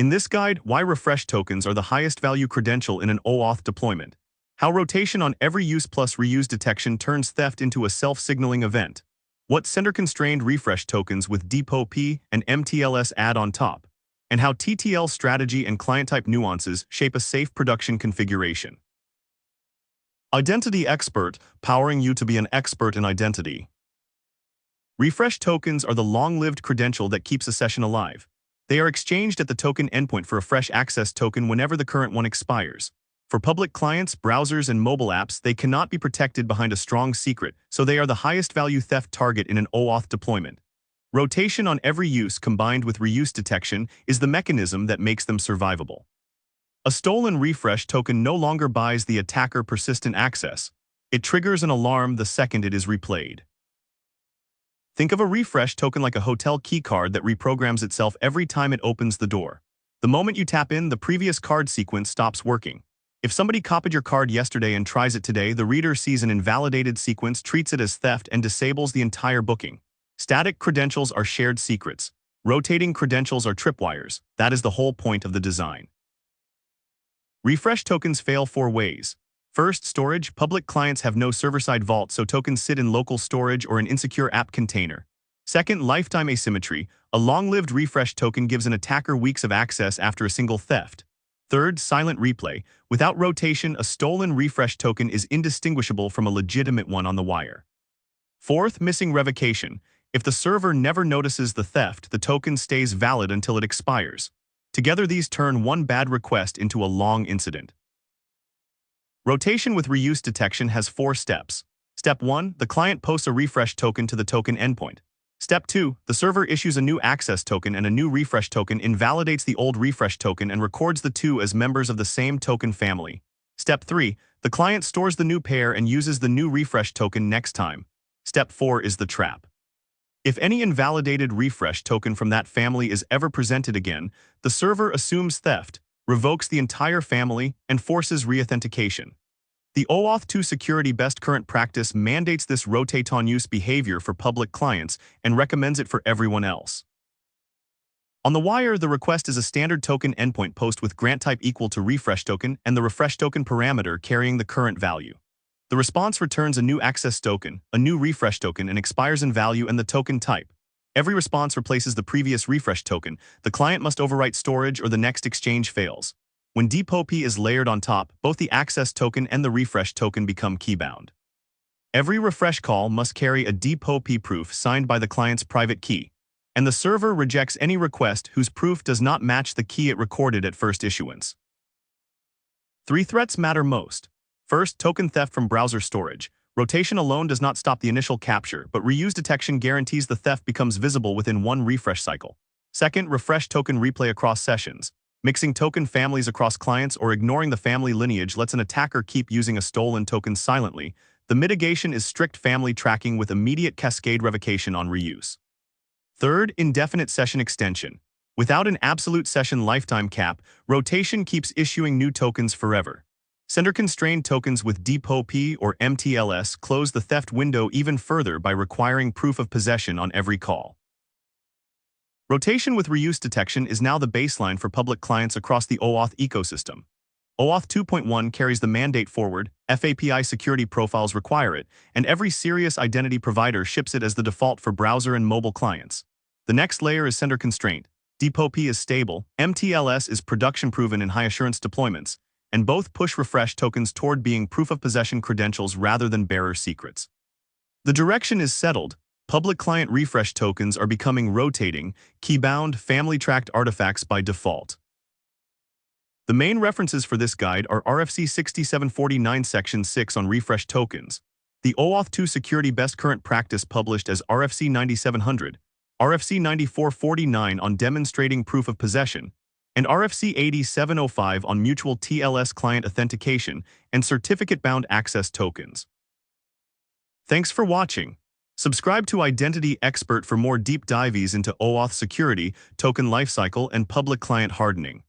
In this guide, why refresh tokens are the highest value credential in an OAuth deployment. How rotation on every use plus reuse detection turns theft into a self-signaling event. What sender-constrained refresh tokens with DPoP and MTLS add on top. And how TTL strategy and client-type nuances shape a safe production configuration. Identity Expert, powering you to be an expert in identity. Refresh tokens are the long-lived credential that keeps a session alive. They are exchanged at the token endpoint for a fresh access token whenever the current one expires. For public clients, browsers, and mobile apps, they cannot be protected behind a strong secret, so they are the highest value theft target in an OAuth deployment. Rotation on every use combined with reuse detection is the mechanism that makes them survivable. A stolen refresh token no longer buys the attacker persistent access. It triggers an alarm the second it is replayed. Think of a refresh token like a hotel keycard that reprograms itself every time it opens the door. The moment you tap in, the previous card sequence stops working. If somebody copied your card yesterday and tries it today, the reader sees an invalidated sequence, treats it as theft, and disables the entire booking. Static credentials are shared secrets. Rotating credentials are tripwires. That is the whole point of the design. Refresh tokens fail 4 ways. First, storage. Public clients have no server-side vault, so tokens sit in local storage or an insecure app container. Second, lifetime asymmetry. A long-lived refresh token gives an attacker weeks of access after a single theft. Third, silent replay. Without rotation, a stolen refresh token is indistinguishable from a legitimate one on the wire. Fourth, missing revocation. If the server never notices the theft, the token stays valid until it expires. Together, these turn one bad request into a long incident. Rotation with reuse detection has 4 steps. Step 1, the client posts a refresh token to the token endpoint. Step 2, the server issues a new access token and a new refresh token invalidates the old refresh token and records the two as members of the same token family. Step 3, the client stores the new pair and uses the new refresh token next time. Step 4 is the trap. If any invalidated refresh token from that family is ever presented again, the server assumes theft, revokes the entire family, and forces reauthentication. The OAuth 2 security best current practice mandates this rotate-on-use behavior for public clients and recommends it for everyone else. On the wire, the request is a standard token endpoint post with grant type equal to refresh token and the refresh token parameter carrying the current value. The response returns a new access token, a new refresh token, and expires in value and the token type. Every response replaces the previous refresh token. The client must overwrite storage or the next exchange fails. When DPoP is layered on top, both the access token and the refresh token become keybound. Every refresh call must carry a DPoP proof signed by the client's private key, and the server rejects any request whose proof does not match the key it recorded at first issuance. 3 threats matter most. First, token theft from browser storage. Rotation alone does not stop the initial capture, but reuse detection guarantees the theft becomes visible within 1 refresh cycle. Second, refresh token replay across sessions. Mixing token families across clients or ignoring the family lineage lets an attacker keep using a stolen token silently. The mitigation is strict family tracking with immediate cascade revocation on reuse. Third, indefinite session extension. Without an absolute session lifetime cap, rotation keeps issuing new tokens forever. Sender-constrained tokens with DPoP or MTLS close the theft window even further by requiring proof of possession on every call. Rotation with reuse detection is now the baseline for public clients across the OAuth ecosystem. OAuth 2.1 carries the mandate forward, FAPI security profiles require it, and every serious identity provider ships it as the default for browser and mobile clients. The next layer is sender constraint. DPoP is stable, MTLS is production-proven in high-assurance deployments, and both push refresh tokens toward being proof-of-possession credentials rather than bearer secrets. The direction is settled. Public client refresh tokens are becoming rotating, keybound, family-tracked artifacts by default. The main references for this guide are RFC 6749 Section 6 on refresh tokens, the OAuth 2 security best current practice published as RFC 9700, RFC 9449 on demonstrating proof of possession, and RFC 8705 on mutual TLS client authentication and certificate-bound access tokens. Thanks for watching. Subscribe to Identity Expert for more deep dives into OAuth security, token lifecycle, and public client hardening.